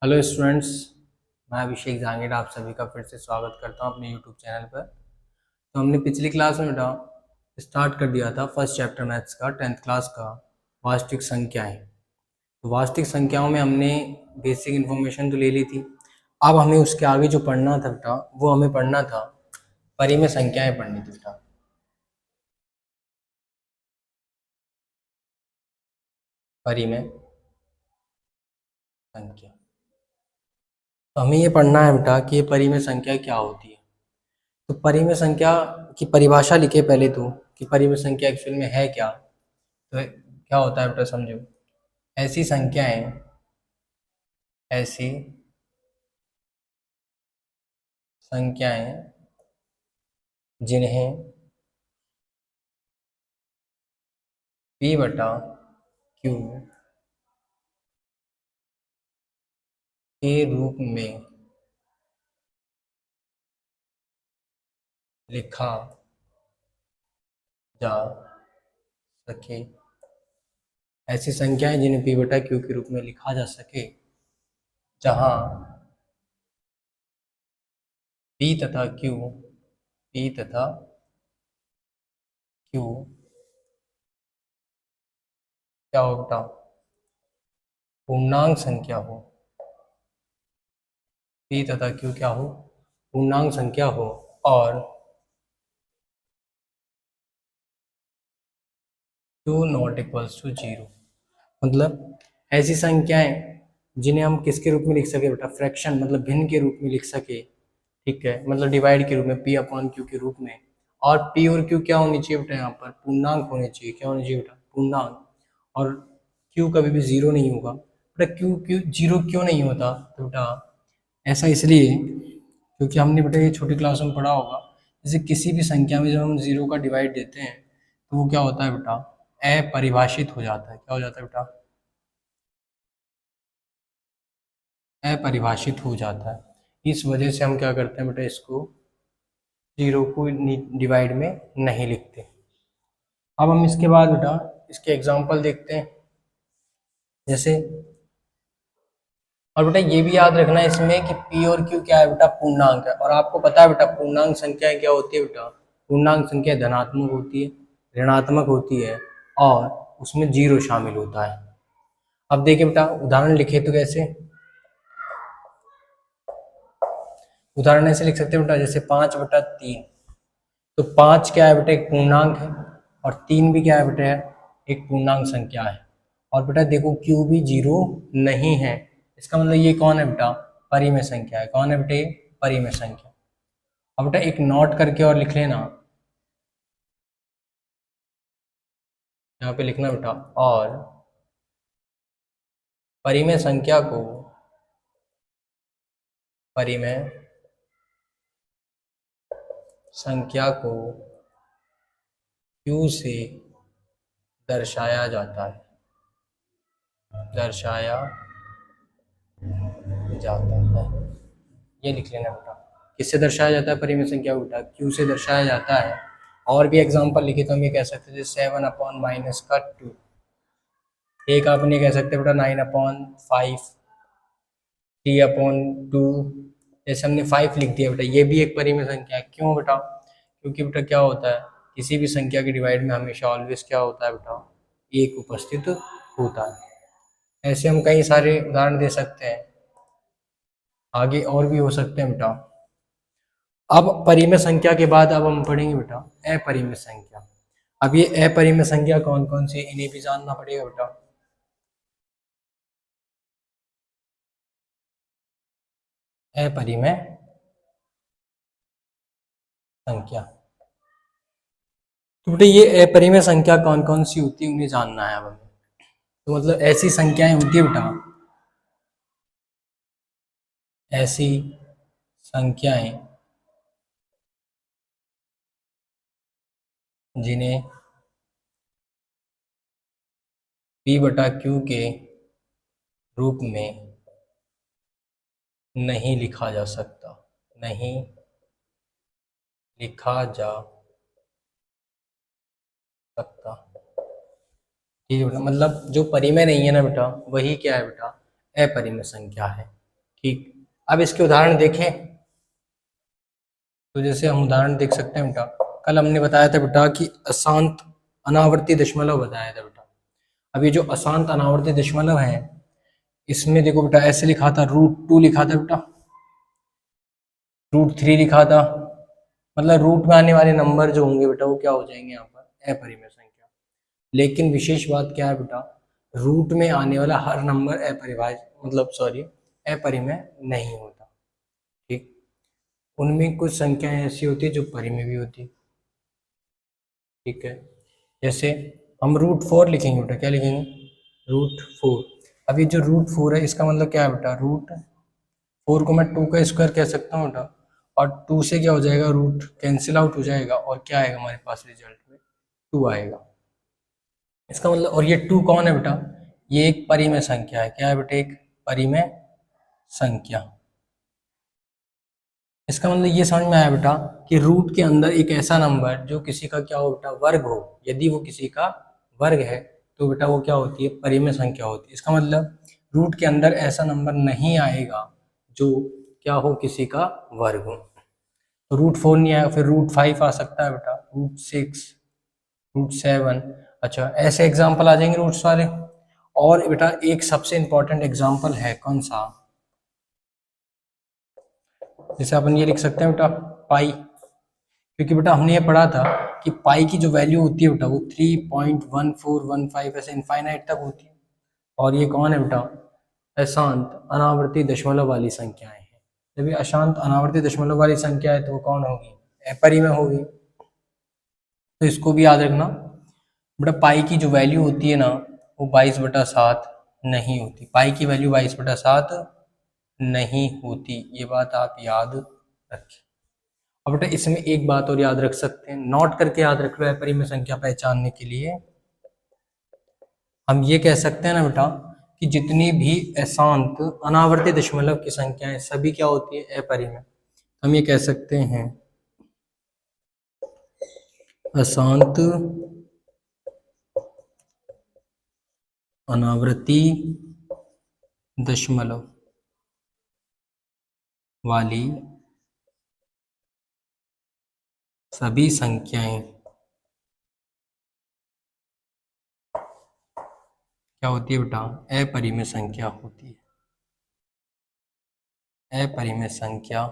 Hello students. मैं अभिषेक जांगीड़ आप सभी का फिर से स्वागत करता हूं अपने यूट्यूब चैनल पर। तो हमने पिछली क्लास में बेटा स्टार्ट कर दिया था फर्स्ट चैप्टर मैथ्स का 10th क्लास का वास्तविक संख्याएं। तो वास्तविक संख्याओं में हमने बेसिक इन्फॉर्मेशन तो ले ली थी। अब हमें उसके आगे जो पढ़ना था बेटा वो हमें पढ़ना था परिमेय संख्याएं पढ़नी थी बेटा। परिमेय संख्या, तो हमें ये पढ़ना है बेटा कि ये परिमेय संख्या क्या होती है। तो परिमेय संख्या की परिभाषा लिखे पहले तो कि परिमेय संख्या एक्चुअल में है क्या। तो क्या होता है बेटा समझो, ऐसी संख्याएं ऐसी संख्याएं जिन्हें p बटा q के रूप में लिखा जा सके। ऐसी संख्याएं जिन्हें p बटा q के रूप में लिखा जा सके जहां p तथा q क्या हो बेटा, पूर्णांक संख्या हो। p तथा q क्या हो, पूर्णांक संख्या हो। और q नॉट इक्वल्स टू 0, मतलब ऐसी संख्याएं जिन्हें हम किसके रूप में लिख सके बेटा, फ्रैक्शन मतलब भिन्न के रूप में लिख सके। ठीक है, मतलब डिवाइड के रूप में p अपॉन q के रूप में। और p और q क्या होनी चाहिए बेटा, यहाँ पर पूर्णांक होने चाहिए। क्या होने चाहिए बेटा, पूर्णांक। और q कभी भी जीरो नहीं होगा बेटा। q जीरो क्यों नहीं होता, तो बेटा ऐसा इसलिए क्योंकि हमने बेटा ये छोटी क्लास में पढ़ा होगा, जैसे किसी भी संख्या में जब हम जीरो का डिवाइड देते हैं तो वो क्या होता है बेटा, अपरिभाषित हो जाता है। क्या हो जाता है बेटा, अपरिभाषित हो जाता है। इस वजह से हम क्या करते हैं बेटा, इसको जीरो को डिवाइड में नहीं लिखते। अब हम इसके बाद बेटा इसके एग्जाम्पल देखते हैं। जैसे, और बेटा ये भी याद रखना है इसमें कि p और q क्या है बेटा, पूर्णांक है। और आपको पता है बेटा पूर्णांक संख्याएं क्या होती है बेटा, पूर्णांक संख्या धनात्मक होती है, ऋणात्मक होती है और उसमें जीरो शामिल होता है। अब देखिए बेटा उदाहरण लिखे तो कैसे, उदाहरण ऐसे लिख सकते हैं बेटा, जैसे 5/3। तो 5 क्या है बेटा, एक पूर्णांक है। और 3 भी क्या है बेटा, एक पूर्णांक संख्या है। और बेटा देखो q भी जीरो नहीं है, इसका मतलब ये कौन है बेटा, परिमेय संख्या है। कौन है बेटा, ये परिमेय संख्या। अब बेटा एक नोट करके और लिख लेना, यहाँ पे लिखना बेटा, और परिमेय संख्या को परिमेय संख्या को q से दर्शाया जाता है, दर्शाया जाता है। ये लिख लेना बेटा, किससे दर्शाया जाता है परिमेय संख्या को बेटा, q से दर्शाया जाता है। और भी एग्जांपल लिखे तो हम ये कह सकते थे 7/-2। एक आप ये कह सकते हैं बेटा 9/5, 3/2। जैसे हमने 5 लिख दिया बेटा, ये भी एक परिमेय संख्या है। क्यों बेटा, क्योंकि बेटा क्या होता है, किसी भी संख्या के डिवाइड में हमेशा ऑलवेज क्या होता है बेटा, एक उपस्थित होता है। ऐसे हम कई सारे उदाहरण दे सकते हैं, आगे और भी हो सकते हैं बेटा। अब परिमेय संख्या के बाद अब हम पढ़ेंगे बेटा अपरिमेय संख्या। अब ये अपरिमेय संख्या कौन कौन सी, इन्हें भी जानना पड़ेगा बेटा। अपरिमेय संख्या, तो बेटा ये अपरिमेय संख्या कौन कौन सी होती है उन्हें जानना है अब हमें। तो मतलब ऐसी संख्याएं होती है बेटा, ऐसी संख्याएं जिन्हें p/q के रूप में नहीं लिखा जा सकता, नहीं लिखा जा सकता। ठीक है बेटा, मतलब जो परिमेय नहीं है ना बेटा, वही क्या है बेटा, अपरिमेय संख्या है। ठीक, अब इसके उदाहरण देखें। तो जैसे हम उदाहरण देख सकते हैं बेटा, कल हमने बताया था बेटा कि अशांत अनावर्ती दशमलव बताया था बेटा। अब ये जो अशांत अनावर्ती दशमलव है, इसमें देखो बेटा ऐसे लिखा था, √2 लिखा था बेटा, √3 लिखा था। मतलब रूट में आने वाले नंबर जो होंगे बेटा वो क्या हो जाएंगे यहाँ पर अपरिमेय संख्या। लेकिन विशेष बात क्या है बेटा, रूट में आने वाला हर नंबर अपरिभाज्य मतलब सॉरी अपरिमेय नहीं होता। ठीक, उनमें कुछ संख्याएं ऐसी होती है जो परिमेय भी होती है। ठीक है, जैसे हम √4 लिखेंगे बेटा, क्या लिखेंगे, √4। अब ये जो √4 है इसका मतलब क्या है बेटा, √4 को मैं 2 का स्क्वायर कह सकता हूँ बेटा, और 2 से क्या हो जाएगा, रूट कैंसिल आउट हो जाएगा और क्या आएगा हमारे पास रिजल्ट में 2 आएगा। इसका मतलब, और ये 2 कौन है बेटा, ये एक परिमेय संख्या है। क्या है बेटा, एक परिमेय संख्या। इसका मतलब ये समझ में आया बेटा कि रूट के अंदर एक ऐसा नंबर जो किसी का क्या हो बेटा, वर्ग हो, यदि वो किसी का वर्ग है तो बेटा वो क्या होती है, परिमेय संख्या होती है। इसका मतलब रूट के अंदर ऐसा नंबर नहीं आएगा जो क्या हो, किसी का वर्ग हो। तो √4 नहीं आएगा, फिर √5 आ सकता है बेटा, √6, √7। अच्छा, ऐसे एग्जाम्पल आ जाएंगे रूट्स वाले। और बेटा एक सबसे इंपॉर्टेंट एग्जाम्पल है, कौन सा, जैसे अपन ये लिख सकते हैं बेटा पाई। क्योंकि बेटा हमने ये पढ़ा था कि पाई की जो वैल्यू होती है बेटा वो 3.1415 ऐसे इनफाइनाइट तक होती है। और ये कौन है बेटा, अशांत अनावर्ती दशमलव वाली संख्याएं हैं। जब ये अशांत अनावर्ती दशमलव वाली संख्या है तो वो कौन होगी, अपरिमेय होगी। तो इसको भी याद रखना बेटा, पाई की जो वैल्यू होती है ना वो 22/7 नहीं होती। पाई की वैल्यू 22/7 नहीं होती, ये बात आप याद रखें। अब बेटा इसमें एक बात और याद रख सकते हैं, नोट करके याद रख लो अपरिमेय संख्या पहचानने के लिए। हम ये कह सकते हैं ना बेटा कि जितनी भी अशांत अनावर्ती दशमलव की संख्याएं सभी क्या होती है, अपरिमेय। हम ये कह सकते हैं अशांत अनावर्ती दशमलव वाली सभी संख्याएं क्या होती है बेटा, अपरिमेय संख्या होती है। अपरिमेय संख्या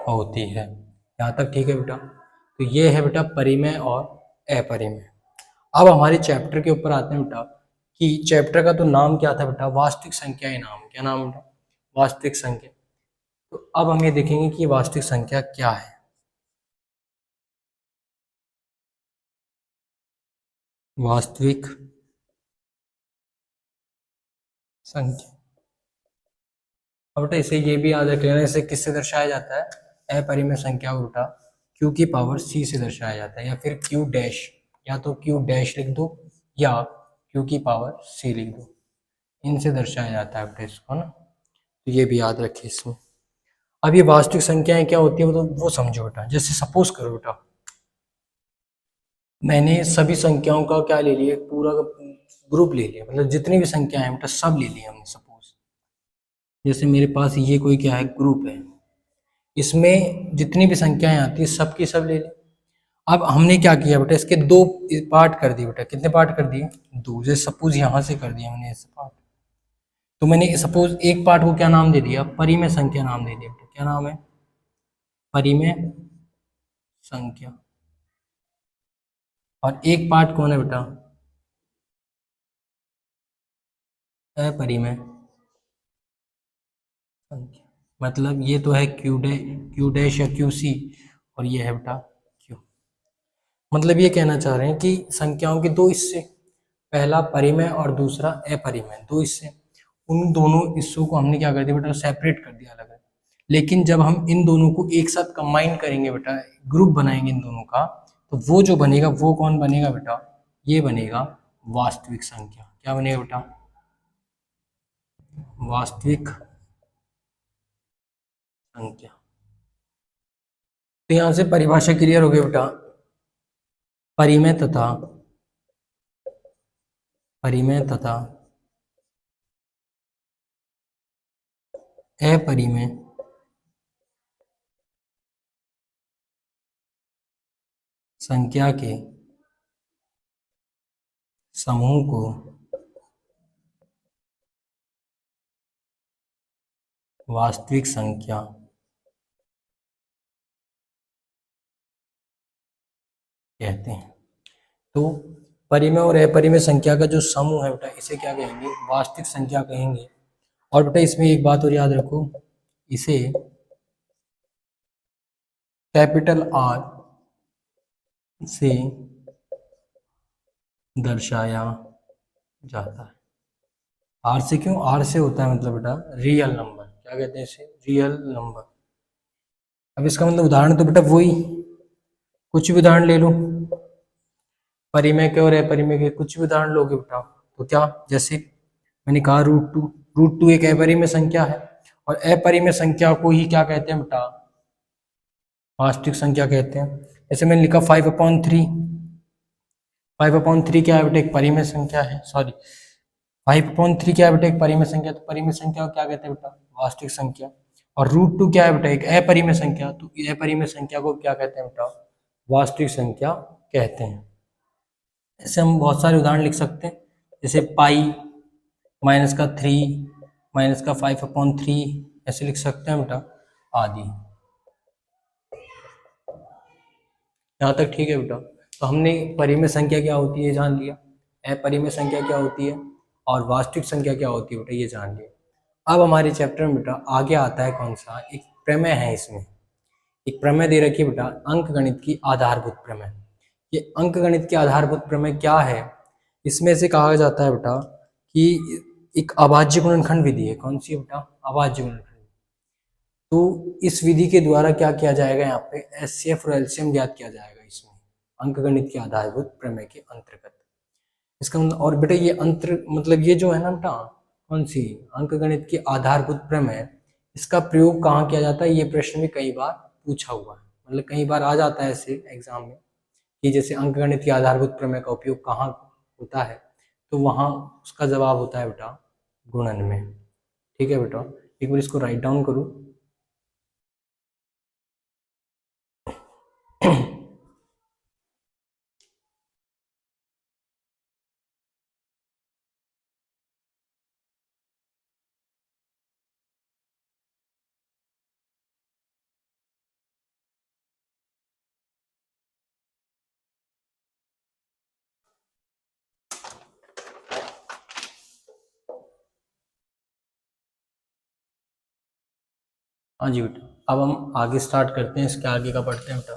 होती है। यहाँ तक ठीक है बेटा। तो ये है बेटा परिमेय और अपरिमेय। अब हमारे चैप्टर के ऊपर आते हैं बेटा कि चैप्टर का तो नाम क्या था बेटा, वास्तविक संख्याएं नाम। क्या नाम बेटा, वास्तविक संख्या। तो अब हम ये देखेंगे कि वास्तविक संख्या क्या है। वास्तविक संख्या, अब बेटा इसे ये भी याद रख लेना, इसे किससे दर्शाया जाता है, अपरिमेय संख्या को बेटा q की पावर c से दर्शाया जाता है, या फिर q डैश, या तो q डैश लिख दो या q की पावर c लिख दो, इनसे दर्शाया जाता है बेटा इसको ना। तो ये भी याद रखिए इसमें। अब ये वास्तविक संख्याएं क्या होती है वो समझो बेटा। जैसे सपोज करो बेटा मैंने सभी संख्याओं का क्या ले लिया, पूरा का ग्रुप ले लिया, मतलब जितनी भी संख्याएं हैं बेटा सब ले लिया हमने। सपोज जैसे मेरे पास ये कोई क्या है, ग्रुप है, इसमें जितनी भी संख्याएं आती है सब की सब ले लें। अब हमने क्या किया बेटा, इसके दो पार्ट कर दिए बेटा। कितने पार्ट कर दिए, दो। जैसे सपोज यहाँ से कर दिया मैंने ऐसे पार्ट, तो मैंने सपोज एक पार्ट को क्या नाम दे दिया, परिमेय संख्या नाम दे दिया बेटा। क्या नाम है, परिमेय संख्या। और एक पार्ट कौन है बेटा, अपरिमेय संख्या। मतलब ये तो है क्यू डैश या क्यू सी, और ये है बेटा क्यू। मतलब ये कहना चाह रहे हैं कि संख्याओं के दो हिस्से, पहला परिमेय और दूसरा अपरिमेय, दो हिस्से। उन दोनों हिस्सों को हमने क्या कर दिया बेटा, सेपरेट कर दिया अलग अलग। लेकिन जब हम इन दोनों को एक साथ कंबाइन करेंगे बेटा, ग्रुप बनाएंगे इन दोनों का, तो वो जो बनेगा वो कौन बनेगा बेटा, ये बनेगा वास्तविक संख्या। क्या बनेगा बेटा, वास्तविक संख्या। तो यहां से परिभाषा क्लियर हो गई बेटा, परिमेय तथा परिमेय तथा अपरिमेय संख्या के समूह को वास्तविक संख्या कहते हैं। तो परिमेय और अपरिमेय संख्या का जो समूह है बेटा, इसे क्या कहेंगे? वास्तविक संख्या कहेंगे। और बेटा इसमें एक बात और याद रखो, इसे कैपिटल आर से दर्शाया जाता है। आर से क्यों? आर से होता है मतलब बेटा रियल नंबर। क्या कहते हैं इसे? Real number. अब इसका मतलब उदाहरण तो बेटा वही, कुछ भी उदाहरण ले लो, परिमेय के और अपरिमेय के कुछ भी उदाहरण लोगे बेटा तो क्या, जैसे मैंने कहा √2, √2 एक अपरिमेय संख्या है, और अपरिमेय संख्या को ही क्या कहते हैं बेटा? वास्तविक संख्या कहते हैं। जैसे मैंने लिखा 5/3, 5/3 क्या है बेटा? एक परिमेय संख्या है। सॉरी, 5/3 क्या है बेटा? एक परिमेय संख्या। तो परिमेय संख्या को क्या कहते हैं बेटा? वास्तविक संख्या। और √2 क्या है बेटा? एक अपरिमेय संख्या। तो अपरिमेय संख्या को क्या कहते हैं बेटा? वास्तविक संख्या कहते हैं। ऐसे हम बहुत सारे उदाहरण लिख सकते हैं, जैसे पाई -3 -5/3, ऐसे लिख सकते हैं बेटा, आदि। यहाँ तक ठीक है बेटा? तो हमने परिमेय संख्या क्या होती है जान लिया, अपरिमेय संख्या क्या होती है, और वास्तविक संख्या क्या होती है बेटा, ये जान लिया। अब हमारे चैप्टर में बेटा आगे आता है कौन सा? एक प्रमेय है। इसमें एक प्रमेय दे रखी है बेटा, अंकगणित की आधारभूत प्रमेय। ये अंकगणित की आधारभूत प्रमेय क्या है? इसमें से कहा जाता है बेटा कि एक अभाज्य गुणनखंड विधि है। कौन सी है बेटा? अभाज्य गुणनखंड। तो इस विधि के द्वारा क्या किया जाएगा? यहाँ पे एचसीएफ और एलसीएम ज्ञात किया जाएगा इसमें, अंकगणित की आधारभूत प्रमेय के अंतर्गत। इसका मतलब, और बेटा ये अंतर मतलब ये जो है ना बेटा, कौन सी अंकगणित की आधारभूत प्रमेय, इसका प्रयोग कहाँ किया जाता है? ये प्रश्न भी कई बार पूछा हुआ है, मतलब कई बार आ जाता है ऐसे एग्जाम में कि जैसे अंकगणित की आधारभूत प्रमेय का उपयोग कहाँ होता है, तो वहाँ उसका जवाब होता है बेटा गुणन में। ठीक है बेटा, एक बार इसको राइट डाउन करूँ। हाँ जी बेटा, अब हम आगे स्टार्ट करते हैं, इसके आगे का पढ़ते हैं बेटा।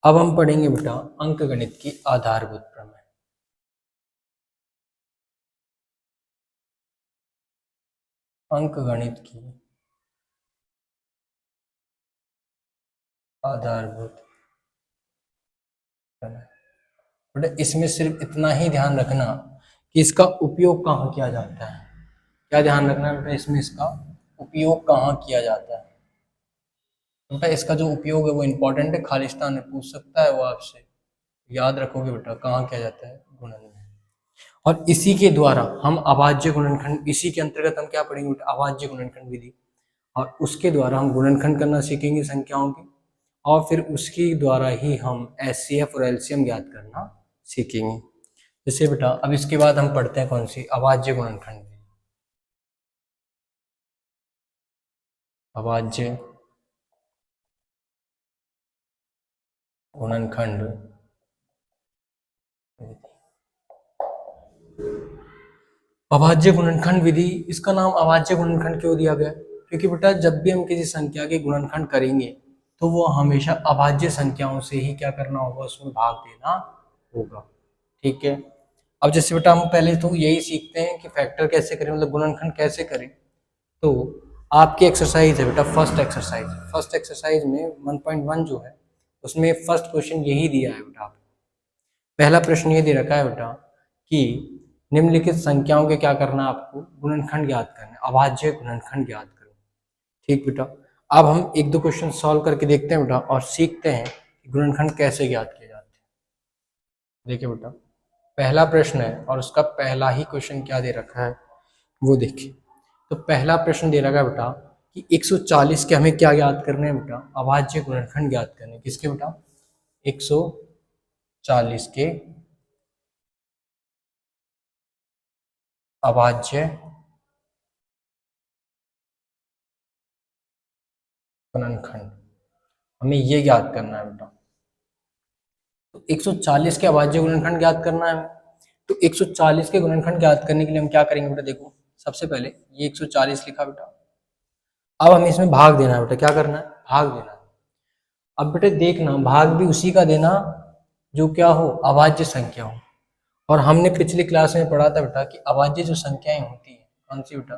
अब हम पढ़ेंगे बेटा अंकगणित की आधारभूत प्रमेय। अंकगणित की आधारभूत प्रमेय बेटा, इसमें सिर्फ इतना ही ध्यान रखना कि इसका उपयोग कहाँ किया जाता है। क्या ध्यान रखना है बेटा? इसमें इसका उपयोग कहाँ किया जाता है। बेटा इसका जो उपयोग है वो इम्पोर्टेंट है, खालिस्तान में पूछ सकता है वो आपसे। याद रखोगे बेटा कहाँ किया जाता है? गुणन में। और इसी के द्वारा हम अभाज्य गुणनखंड, इसी के अंतर्गत हम क्या पढ़ेंगे बेटा? अभाज्य गुणनखंड विधि। और उसके द्वारा हम गुणनखंड करना सीखेंगे संख्याओं की, और फिर उसके द्वारा ही हम एचसीएफ और एलसीएम ज्ञात करना सीखेंगे। जैसे बेटा अब इसके बाद हम पढ़ते हैं कौन सी? अभाज्य गुणनखंड विधि। अभाज्य गुणनखंड विधि। अभाज्य गुणनखंड विधि, इसका नाम अभाज्य गुणनखंड क्यों दिया गया? क्योंकि बेटा जब भी हम किसी संख्या के गुणनखंड करेंगे तो वो हमेशा अभाज्य संख्याओं से ही क्या करना होगा? उसमें भाग देना होगा। ठीक है, अब जैसे बेटा हम पहले तो यही सीखते हैं कि फैक्टर कैसे करें, मतलब गुणनखंड कैसे करें। तो आपकी एक्सरसाइज है बेटा, फर्स्ट एक्सरसाइज में 1.1 जो है उसमें फर्स्ट क्वेश्चन यही दिया है बेटा। पहला प्रश्न ये दे रखा है बेटा कि निम्नलिखित संख्याओं के क्या करना है, आपको गुणनखंड ज्ञात करना है, अभाज्य गुणनखंड ज्ञात करो। ठीक बेटा, अब हम एक दो क्वेश्चन सॉल्व करके देखते हैं बेटा और सीखते हैं कि गुणनखंड कैसे ज्ञात किए जाते हैं। देखिए बेटा, पहला प्रश्न है और उसका पहला ही क्वेश्चन क्या दे रखा है वो देखिए। तो पहला प्रश्न दे रखा है बेटा कि 140 के हमें क्या ज्ञात करने हैं बेटा, अभाज्य गुणनखंड ज्ञात करने। किसके बेटा, 140 के अभाज्य गुणनखंड हमें ये ज्ञात करना है बेटा। तो 140 के अभाज्य गुणनखंड ज्ञात करना है। तो 140 के गुणनखंड ज्ञात करने के लिए हम क्या करेंगे बेटा, देखो सबसे पहले ये 140 लिखा बेटा, अब हमें इसमें भाग देना है बेटा। क्या करना है, भाग देना है। अब बेटे देखना, भाग भी उसी का देना जो क्या हो, अभाज्य संख्या हो। और हमने पिछली क्लास में पढ़ा था बेटा कि अभाज्य जो संख्याएं होती है कौन सी बेटा,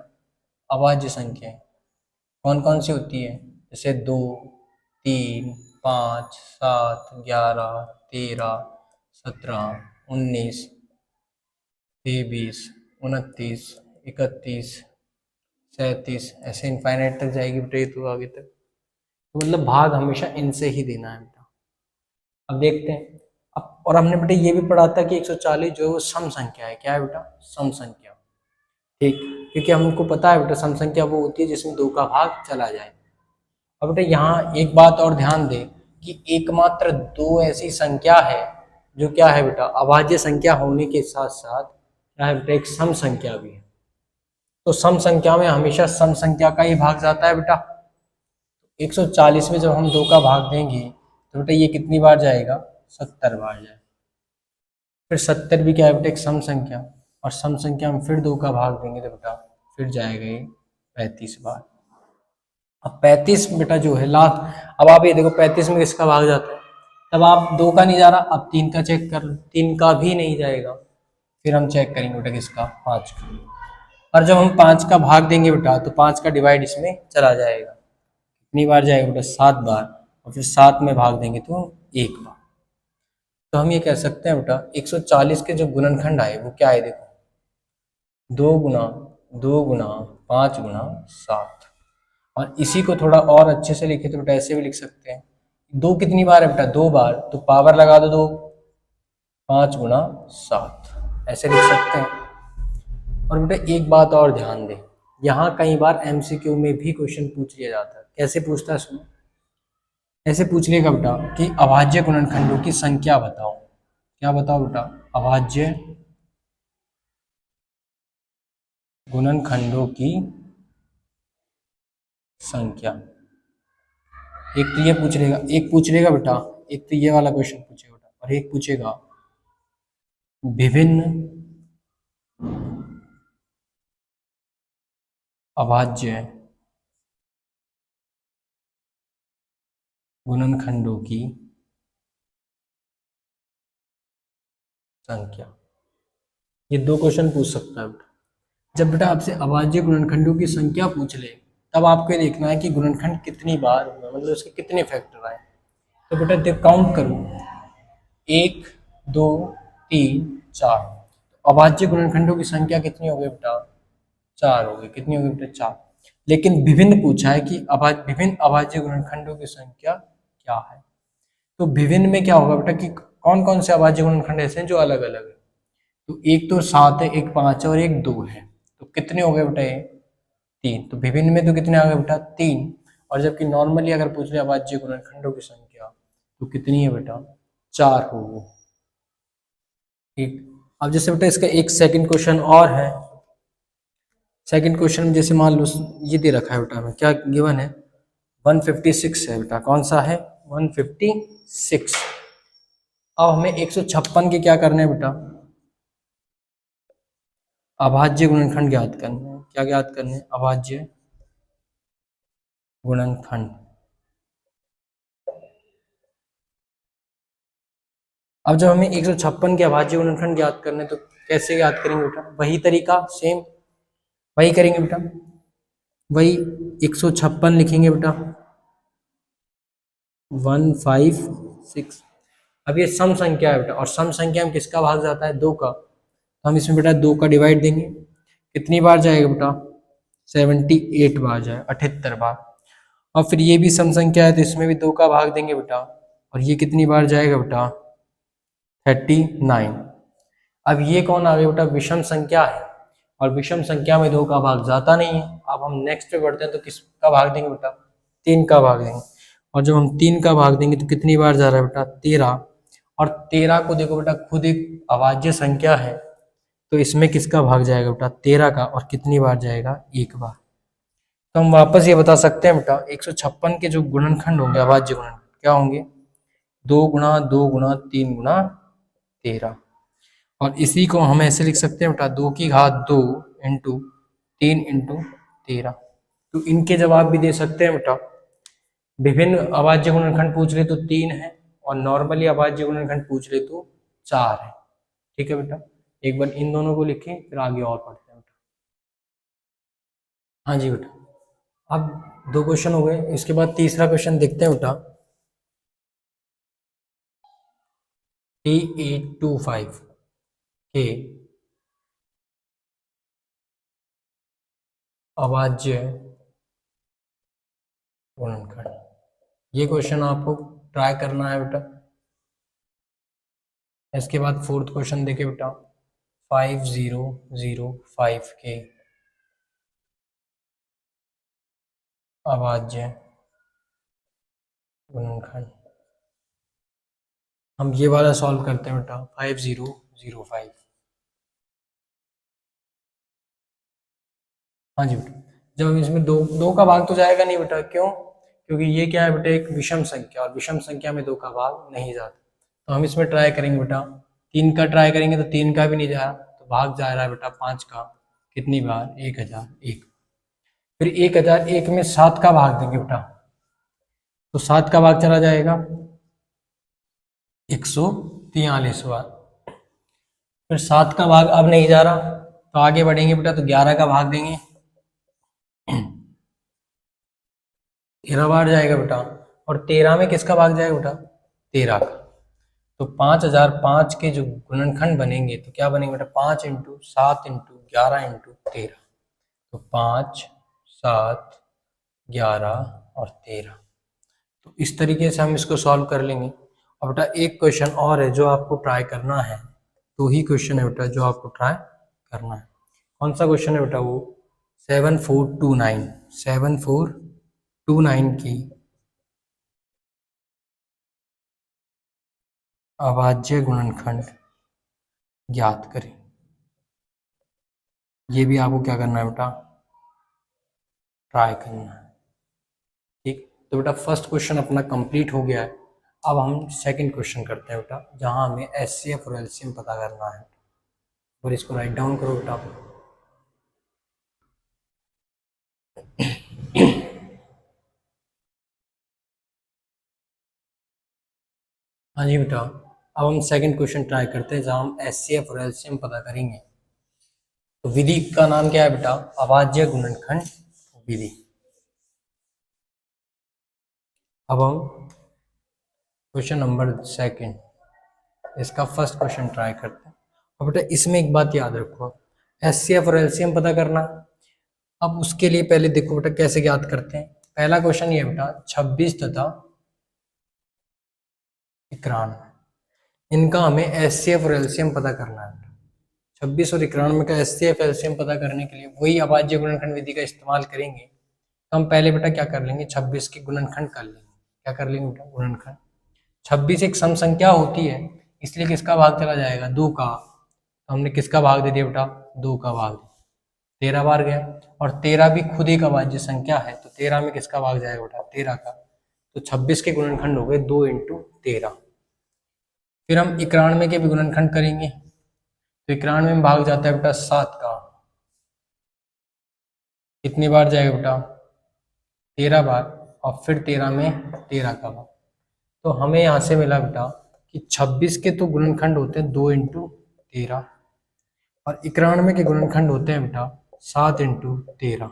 अभाज्य संख्याएं कौन कौन सी होती है, जैसे 2, 3, 5, 7, 11, 13, 17, 19, 23, 29, 31, 37, ऐसे इनफाइनाइट तक जाएगी बेटा ये तो आगे तक। तो मतलब भाग हमेशा इनसे ही देना है बेटा। अब देखते हैं। अब और हमने बेटा ये भी पढ़ा था कि 140 जो है वो सम संख्या है। क्या है बेटा, सम संख्या। ठीक, क्योंकि हमको पता है बेटा सम संख्या वो होती है जिसमें 2 का भाग चला जाए। अब बेटा यहाँ एक बात और ध्यान दे कि एकमात्र 2 ऐसी संख्या है जो क्या है बेटा, अभाज्य संख्या होने के साथ साथ क्या है बेटा, एक सम संख्या भी है। तो सम संख्या में हमेशा सम संख्या का ही भाग जाता है बेटा। 140 में जब हम 2 का भाग देंगे तो बेटा ये कितनी बार जाएगा, 70 बार जाएगा। फिर 70 भी क्या है बेटा, एक सम संख्या, और सम संख्या में फिर 2 का भाग देंगे तो बेटा फिर जाएगा ये 35 बार। अब 35 बेटा जो है लास्ट, अब आप ये देखो 35 में किसका भाग जाता है, तब आप 2 का नहीं जा रहा, अब 3 का चेक कर लो, 3 का भी नहीं जाएगा। फिर हम चेक करेंगे बेटा किसका, 5 का। और जब हम 5 का भाग देंगे बेटा तो 5 का डिवाइड इसमें चला जाएगा। कितनी बार जाएगा बेटा, 7 बार। और फिर 7 में भाग देंगे तो 1 बार। तो हम ये कह सकते हैं बेटा 140 के जो गुणनखंड आए वो क्या है, देखो 2 गुना 2 गुना 5 गुना 7। और इसी को थोड़ा और अच्छे से लिखे तो बेटा ऐसे भी लिख सकते हैं, 2 कितनी बार है बेटा, 2 बार, तो पावर लगा दो 2, 5 गुना 7 ऐसे लिख सकते हैं। और बेटा एक बात और ध्यान दें, यहाँ कई बार एमसीक्यू में भी क्वेश्चन पूछ लिया जाता है। कैसे पूछता है सुनो, ऐसे पूछ लेगा बेटा कि अभाज्य गुणनखंडों की संख्या बताओ। क्या बताओ बेटा, अभाज्य गुणनखंडों की संख्या। एक तो ये पूछ लेगा, एक पूछ लेगा बेटा, एक तो ये वाला क्वेश्चन पूछेगा बेटा, और एक पूछेगा विभिन्न अभाज्य गुणनखंडों की संख्या। ये 2 क्वेश्चन पूछ सकता है बेटा। जब बेटा आपसे अभाज्य गुणनखंडों की संख्या पूछ ले तब आपको ये देखना है कि गुणनखंड कितनी बार हुआ, मतलब उसके कितने फैक्टर आए। तो बेटा देख काउंट करो, 1, 2, 3, 4। अभाज्य गुणनखंडों की संख्या कितनी हो गई बेटा, 4 हो गई। कितनी हो गई बेटा, 4। लेकिन विभिन्न पूछा है कि विभिन्न अभाज्य गुणनखंडों की संख्या क्या है। तो विभिन्न में क्या होगा बेटा कि कौन कौन से अभाज्य गुणनखंड ऐसे हैं जो अलग अलग है। तो एक तो 7 है, एक 5 है और एक 2 है। तो कितने हो गए बेटा, ये 3। तो विभिन्न में तो कितने आ गए बेटा, 3। और जबकि नॉर्मली अगर पूछ ले अभाज्य गुणनखंडों की संख्या तो कितनी है बेटा, 4 होगी। ठीक, अब जैसे बेटा इसका एक सेकंड क्वेश्चन और है। सेकंड क्वेश्चन में जैसे मान लो ये दे रखा है बेटा, हमें क्या गिवन है, 156 है बेटा। कौन सा है, 156। अब हमें 156 के क्या करने हैं बेटा, अभाज्य गुणनखंड ज्ञात करने हैं। क्या ज्ञात करने हैं, अभाज्य गुणनखंड। अब जब हमें 156 के अभाज्य गुणनखंड ज्ञात करने तो कैसे ज्ञात करेंगे बेटा, वही तरीका सेम, वही करेंगे बेटा। वही 156 लिखेंगे बेटा, 156। अब ये सम संख्या है बेटा, और सम संख्या में किसका भाग जाता है? 2 का। तो हम इसमें बेटा 2 का डिवाइड देंगे, कितनी बार जाएगा बेटा? 78 बार जाए, 78 बार। और फिर ये भी सम संख्या है तो इसमें भी 2 का भाग देंगे बेटा, और ये कितनी बार जाएगा बेटा? 39। अब ये कौन आ गया बेटा? विषम संख्या है, और विषम संख्या में 2 का भाग जाता नहीं है। अब हम नेक्स्ट पे बढ़ते हैं, तो किसका भाग देंगे बेटा? 3 का भाग देंगे, और जब हम 3 का भाग देंगे तो कितनी बार जा रहा है बेटा? 13। और 13 को देखो बेटा, खुद एक अभाज्य संख्या है, तो इसमें किसका भाग जाएगा बेटा? 13 का, और कितनी बार जाएगा? 1 बार। तो हम वापस ये बता सकते हैं बेटा, 156 के जो गुणनखंड होंगे, अभाज्य गुणनखंड क्या होंगे? 2 गुणा 2 गुणा 3 गुणा 13। और इसी को हम ऐसे लिख सकते हैं बेटा, 2 की घात 2 इंटू 3 इंटू 13। तो इनके जवाब भी दे सकते हैं बेटा। विभिन्न अभाज्य गुणनखंड पूछ ले तो 3 है, और नॉर्मली अभाज्य गुणनखंड पूछ ले तो 4 है। ठीक है बेटा, एक बार इन दोनों को लिखें, फिर आगे और पढ़ते हैं बेटा। हाँ जी बेटा, अब 2 क्वेश्चन हो गए, इसके बाद तीसरा क्वेश्चन देखते हैं बेटा। T825 के अभाज्य गुणनखंड, ये क्वेश्चन आपको ट्राई करना है बेटा। इसके बाद फोर्थ क्वेश्चन देखे बेटा, 5005 के अभाज्य गुणनखंड, हम ये वाला सॉल्व करते हैं बेटा, 5005। हाँ जी बेटा, जब हम इसमें दो का भाग तो जाएगा नहीं बेटा, क्यों? क्योंकि ये क्या है बेटा? एक विषम संख्या, और विषम संख्या में 2 का भाग नहीं जाता। तो हम इसमें ट्राई करेंगे बेटा, 3 का ट्राई करेंगे तो 3 का भी नहीं जा रहा, तो भाग जा रहा है बेटा 5 का। कितनी बार? 1001। फिर 1001 में 7 का भाग देंगे बेटा, तो 7 का भाग चला जाएगा 143 बार। फिर 7 का भाग अब नहीं जा रहा, तो आगे बढ़ेंगे बेटा, तो 11 का भाग देंगे, 13 बार जाएगा बेटा। और 13 में किसका भाग जाएगा बेटा? 13 का। तो 5005 के जो गुणनखंड बनेंगे तो क्या बनेंगे बेटा? 5 इंटू 7 इंटू 11 इंटू 13। तो 5 7 11 और 13। तो इस तरीके से हम इसको सॉल्व कर लेंगे। और बेटा एक क्वेश्चन और है जो आपको ट्राई करना है, तो ही क्वेश्चन है बेटा जो आपको ट्राई करना है। कौन सा क्वेश्चन है बेटा? वो 7429 की अभाज्य गुणनखंड ज्ञात करें। ये भी आपको क्या करना है बेटा? ट्राई करना है। ठीक, तो बेटा फर्स्ट क्वेश्चन अपना कंप्लीट हो गया है। अब हम सेकंड क्वेश्चन करते हैं बेटा, जहां हमें एचसीएफ और एलसीएम पता करना है। और इसको राइट डाउन करो बेटा। हाँ जी बेटा, अब हम सेकंड क्वेश्चन ट्राई करते हैं, जहां हम एचसीएफ और एलसीएम पता करेंगे। तो विधि का नाम क्या है बेटा? अभाज्य गुणनखंड विधि। अब हम क्वेश्चन नंबर सेकंड, इसका फर्स्ट क्वेश्चन ट्राई करते हैं। और बेटा इसमें एक बात याद रखो, एचसीएफ और एलसीएम पता करना। अब उसके लिए पहले देखो बेटा कैसे ज्ञात करते हैं। पहला क्वेश्चन ये बेटा, 26 तथा 91, इनका हमें एचसीएफ और एलसीएम पता करना है। 26 और 91 का एचसीएफ एलसीएम पता करने के लिए वही अभाज्य गुणनखंड विधि का इस्तेमाल करेंगे। तो हम पहले बेटा क्या कर लेंगे? 26 के गुणनखंड कर लेंगे। क्या कर लेंगे बेटा? गुणनखंड। 26 एक सम संख्या होती है, इसलिए किसका भाग चला जाएगा? 2 का। तो हमने किसका भाग दे दिया बेटा? 2 का भाग। 13 बार गया, और 13 भी खुद एक अभाज्य संख्या है, तो 13 में किसका भाग जाएगा बेटा? 13 का। तो 26 के गुणनखंड हो गए 2 इंटू 13। फिर हम 91 के भी गुणनखंड करेंगे, तो 91 में भाग जाता है बेटा 7 का। कितनी बार जाएगा बेटा? 13 बार। और फिर 13 में 13 का भाग। तो हमें यहाँ से मिला बेटा कि 26 के तो गुणनखंड होते हैं 2 इंटू 13, और 91 के गुणनखंड होते हैं बेटा 7 इंटू 13।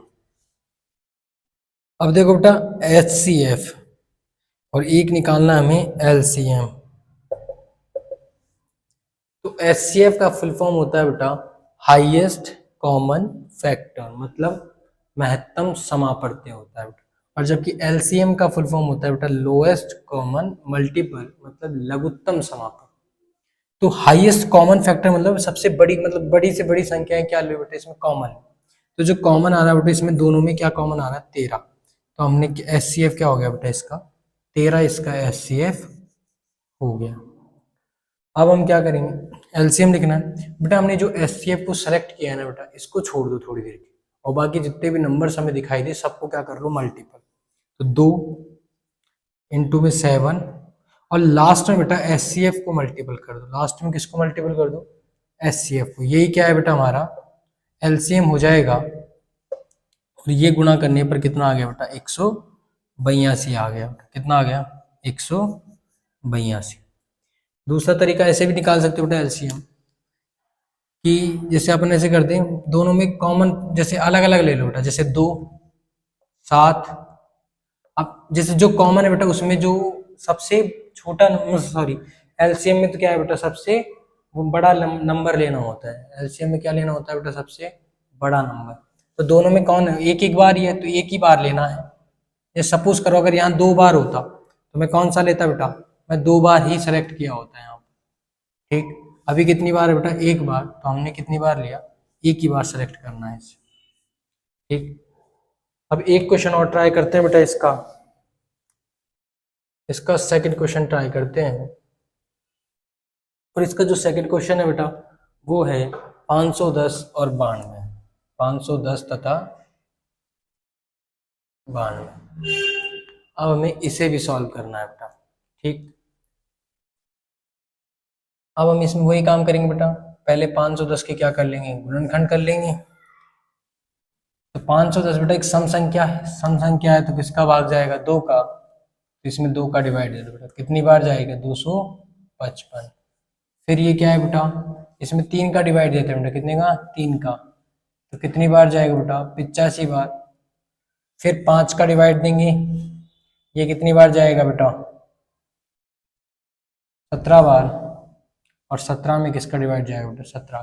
अब देखो बेटा HCF और एक निकालना है हमें LCM। तो HCF का फुल फॉर्म होता है बेटा हाईएस्ट कॉमन फैक्टर, मतलब महत्तम समापवर्ती होता है बेटा। और जबकि LCM का फुल फॉर्म होता है बेटा लोएस्ट कॉमन मल्टीपल, मतलब लघुत्तम समापवर्ती। तो हाईएस्ट कॉमन फैक्टर मतलब सबसे बड़ी, मतलब बड़ी से बड़ी संख्या क्या ले बेटा इसमें कॉमन। तो जो कॉमन आ रहा है बेटा इसमें दोनों में क्या कॉमन आ रहा है 13। तो हमने HCF क्या हो गया बेटा इसका 13, इसका HCF हो गया। अब हम क्या करेंगे LCM लिखना है बेटा। हमने जो HCF को सेलेक्ट किया है ना बेटा इसको छोड़ दो थोड़ी देर की, और बाकी जितने भी नंबर्स हमें दिखाई दे सबको क्या कर लो मल्टीपल। तो 2 इंटू में 7, और लास्ट में बेटा HCF को मल्टीपल कर दो। लास्ट में किसको मल्टीपल कर दो HCF को। यही क्या है बेटा हमारा LCM हो जाएगा। और ये गुणा करने पर कितना आ गया बेटा 182 आ गया बेटा। कितना आ गया 182। दूसरा तरीका ऐसे भी निकाल सकते हो बेटा LCM कि जैसे अपन ऐसे करते हैं दोनों में कॉमन, जैसे अलग अलग ले लो बेटा, जैसे 2 7। अब जैसे जो कॉमन है बेटा उसमें जो सबसे छोटा नंबर, सॉरी LCM में तो क्या है बेटा सबसे वो बड़ा नंबर लेना होता है। LCM में क्या लेना होता है बेटा सबसे बड़ा नंबर। तो दोनों में कौन है एक एक बार ही है तो एक ही बार लेना है। ये सपोज करो अगर यहाँ 2 बार होता तो मैं कौन सा लेता बेटा, मैं 2 बार ही सेलेक्ट किया होता है यहाँ पे। ठीक, अभी कितनी बार है बेटा एक बार, तो हमने कितनी बार लिया एक ही बार सेलेक्ट करना है इसे। ठीक, अब एक क्वेश्चन और ट्राई करते हैं बेटा इसका। इसका सेकंड क्वेश्चन ट्राई करते हैं। और इसका जो सेकंड क्वेश्चन है बेटा वो है 510 और 92, 510 तथा 92। अब हमें इसे भी सॉल्व करना है बेटा। ठीक, अब हम इसमें वही काम करेंगे बेटा। पहले 510 के क्या कर लेंगे गुणनखंड कर लेंगे। तो 510 बेटा एक सम संख्या है, सम संख्या है तो किसका भाग जाएगा 2 का। तो इसमें 2 का डिवाइड दे दो बेटा, कितनी बार जाएगा 255। फिर ये क्या है बेटा इसमें 3 का डिवाइड देते हैं बेटा, कितने का 3 का। तो कितनी बार जाएगा बेटा 85 बार। फिर 5 का डिवाइड देंगे, ये कितनी बार जाएगा बेटा 17 बार। और 17 में किसका डिवाइड जाएगा बेटा 17।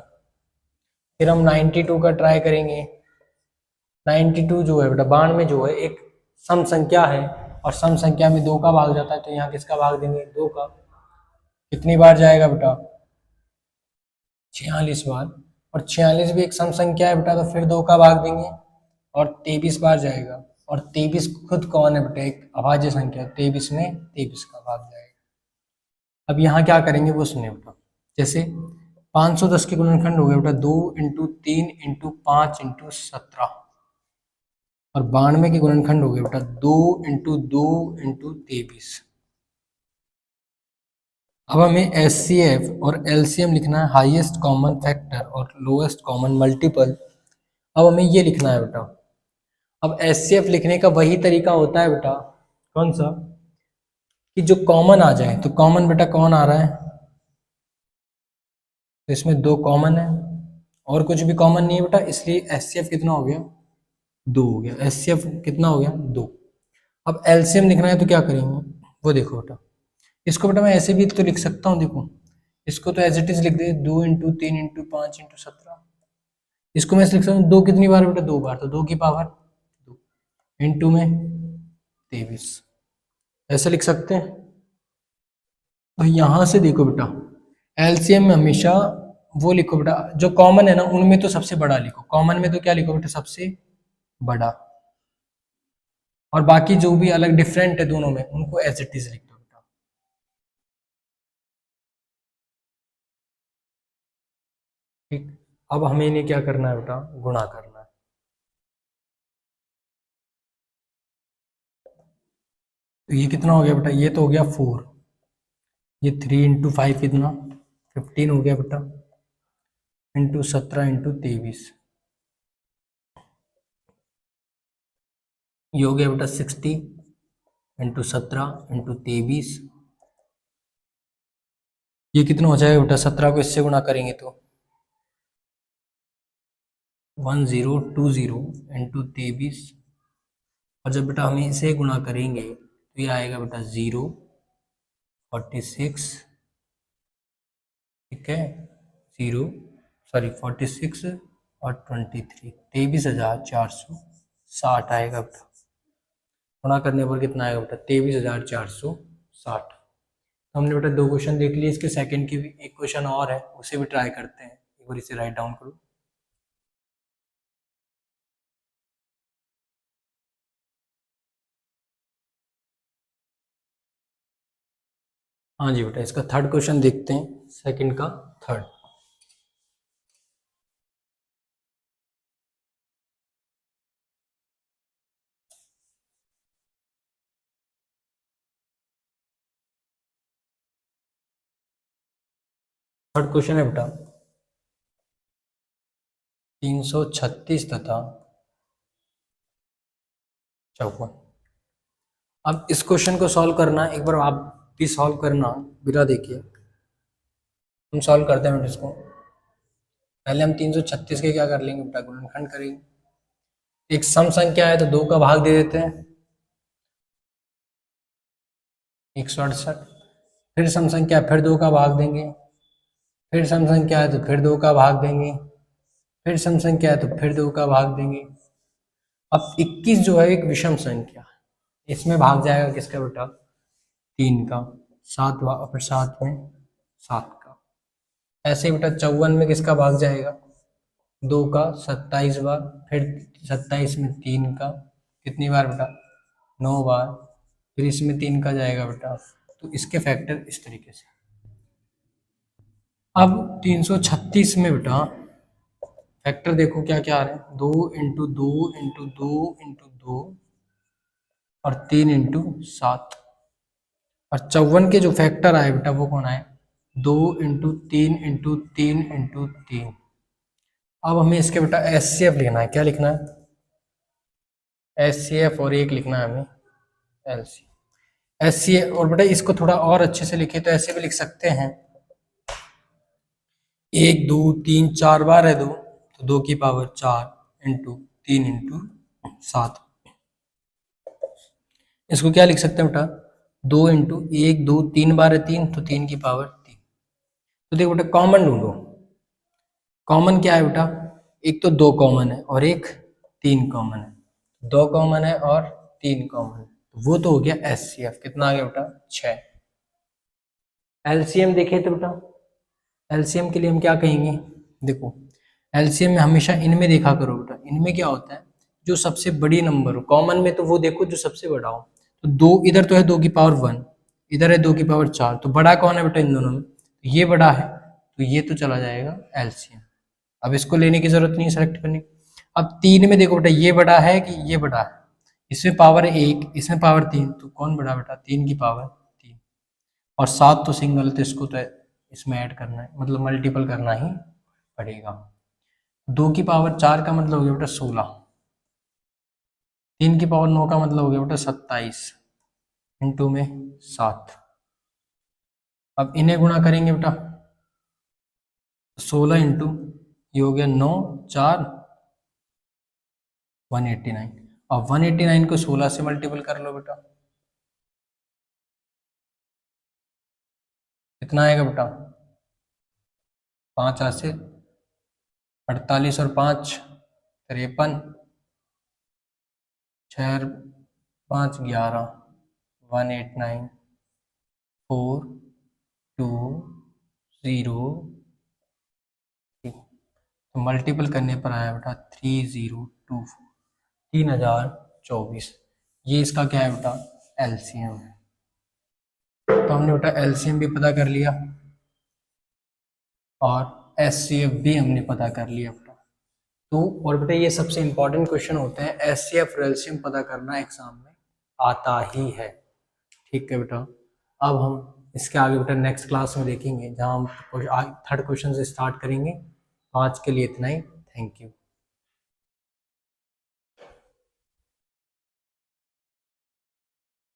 फिर हम 92 का ट्राई करेंगे। 92 जो है बेटा 92 जो है एक सम संख्या है, और सम संख्या में 2 का भाग जाता है, तो यहाँ किसका भाग देंगे 2 का। कितनी बार जाएगा बेटा 46 बार। और 46 भी एक सम संख्या है बेटा, तो फिर 2 का भाग देंगे और 23 बार जाएगा। और 23 खुद कौन है बेटा एक अभाज्य संख्या, 23 में 23 का भाग जाएगा। अब यहाँ क्या करेंगे वो सुनिए बेटा। जैसे 510 के गुणनखंड हो गए बेटा 2 इंटू 3 इंटू 5 इंटू 17, और 92 के गुणनखंड हो गए बेटा 2 इंटू 2 इंटू 23। अब हमें HCF और LCM लिखना है हाईएस्ट कॉमन फैक्टर और लोएस्ट कॉमन मल्टीपल। अब हमें ये लिखना है बेटा। अब HCF लिखने का वही तरीका होता है बेटा, कौन सा, कि जो कॉमन आ जाए। तो कॉमन बेटा कौन आ रहा है, तो इसमें 2 कॉमन है और कुछ भी कॉमन नहीं है बेटा, इसलिए HCF कितना हो गया 2 हो गया। HCF कितना हो गया 2। अब LCM लिखना है तो क्या करेंगे वो देखो बेटा। इसको बेटा मैं ऐसे भी तो लिख सकता हूँ, देखो इसको तो एज इट इज लिख दे 2 इंटू 3 इंटू 5 इंटू 17। इसको मैं ऐसे लिख सकता हूँ 2 कितनी बार बेटा 2 बार, तो 2 की पावर 2 इंटू में 23, ऐसे लिख सकते हैं। तो यहाँ से देखो बेटा LCM में हमेशा वो लिखो बेटा जो कॉमन है ना उनमें तो सबसे बड़ा लिखो। कॉमन में तो क्या लिखो बेटा सबसे बड़ा, और बाकी जो भी अलग डिफरेंट है दोनों में उनको एज इट इज लिख दो बेटा। ठीक, अब हमें इन्हें क्या करना है बेटा गुणा करना है। तो ये कितना हो गया बेटा, ये तो हो गया 4। ये 3 इंटू 5 कितना 15 हो गया बेटा, इंटू 17 इंटू 23, ये हो गया बेटा 60 इंटू 17 इंटू 23। ये कितना हो जाएगा बेटा 17 को इससे गुणा करेंगे तो 1020 इंटू 23 और जब बेटा हम इसे गुणा करेंगे तो ये आएगा बेटा 0, 46, ठीक है, 46 और 23, 23,460 आएगा बेटा। गुणा करने पर कितना आएगा बेटा? 23,460। तो हमने बेटा 2 क्वेश्चन देख लिए, इसके सेकंड की भी एक क्वेश्चन और है, उसे भी ट्राई करते हैं। एक बार इसे राइट डाउन करो। हाँ जी बेटा, इसका थर्ड क्वेश्चन देखते हैं, सेकंड का थर्ड। थर्ड क्वेश्चन है बेटा 336 तथा 54। अब इस क्वेश्चन को सॉल्व करना, एक बार आप भी सॉल्व करना बिना देखिए। हम सॉल्व करते हैं बेटा इसको। पहले हम 336 के क्या कर लेंगे बेटा? गुणनखंड करेंगे। एक सम संख्या है तो 2 का भाग दे देते हैं, 168। फिर सम संख्या फिर 2 का भाग देंगे, फिर सम संख्या है तो फिर 2 का भाग देंगे, फिर सम संख्या है तो फिर 2 का भाग देंगे। अब 21 जो है एक विषम संख्या, इसमें भाग जाएगा किसका बेटा? 3 का। 7 फिर 7 में 7 का। ऐसे ही बेटा 54 में किसका भाग जाएगा? 2 का 27 बार, फिर 27 में 3 का, कितनी बार बेटा? 9 बार। फिर इसमें 3 का जाएगा बेटा। तो इसके फैक्टर इस तरीके से। अब 336 में बेटा फैक्टर देखो क्या क्या आ रहे हैं, 2 इंटू 2 इंटू 2 इंटू 2 और 3 इंटू 7। और 54 के जो फैक्टर आए बेटा वो कौन आए? 2 इंटू 3 इंटू 3 इंटू 3। अब हमें इसके बेटा एचसीएफ लिखना है। क्या लिखना है? एचसीएफ, और एक लिखना है हमें एलसी। एचसीएफ, और बेटा इसको थोड़ा और अच्छे से लिखे तो ऐसे भी लिख सकते हैं, 1 2 3 4 बार है 2, तो 2 की पावर 4 इंटू 3 इंटू 7। इसको क्या लिख सकते हैं बेटा? 2 इंटू 1 2 3 बार है 3, तो 3 की पावर 3। तो देखो बेटा कॉमन ढूंढो। कॉमन क्या है बेटा? एक तो 2 कॉमन है और एक 3 कॉमन है। 2 कॉमन है और 3 कॉमन है, वो तो हो गया एचसीएफ। कितना आ गया बेटा? 6। एलसीएम देखें तो बेटा, एलसीएम के लिए हम क्या कहेंगे? देखो एलसीएम में हमेशा इनमें देखा करो बेटा, इनमें क्या होता है, जो सबसे बड़ी नंबर हो। कॉमन में तो वो देखो जो सबसे बड़ा हो। तो 2 इधर तो है 2 की पावर 1, इधर है 2 की पावर 4, तो बड़ा कौन है बेटा इन दोनों में? तो ये बड़ा है, तो ये तो चला जाएगा एलसीएम। अब इसको लेने की जरूरत नहीं सेलेक्ट करने। अब 3 में देखो बेटा, ये बड़ा है कि ये बड़ा है? इसमें पावर 1, इसमें पावर 3, तो कौन बड़ा बेटा? 3 की पावर 3। और 7 तो सिंगल, तो इसको तो इसमें ऐड करना है, मतलब मल्टीपल करना ही पड़ेगा। 2 की पावर 4 का मतलब हो गया बेटा 16, 3 की पावर 9 का मतलब हो गया बेटा 27 इंटू में 7। अब इन्हें गुणा करेंगे बेटा, 16 इंटू ये हो गया 9 4 189। अब 189 को 16 से मल्टीपल कर लो बेटा, कितना आएगा बेटा? 5 से 48 और 5 53, 6 5 11, 189 4 2 0 तो मल्टीपल करने पर आया बेटा 3024, 3024। ये इसका क्या है बेटा? एलसीएम है। तो हमने बेटा एलसीएम भी पता कर लिया और एचसीएफ भी हमने पता कर लिया बेटा। तो और बेटा ये सबसे इंपॉर्टेंट क्वेश्चन होते हैं, एचसीएफ और एलसीएम पता करना एग्जाम में आता ही है। ठीक है बेटा, अब हम इसके आगे बेटा नेक्स्ट क्लास में देखेंगे, जहाँ हम थर्ड क्वेश्चन से स्टार्ट करेंगे। तो आज के लिए इतना ही। Thank you.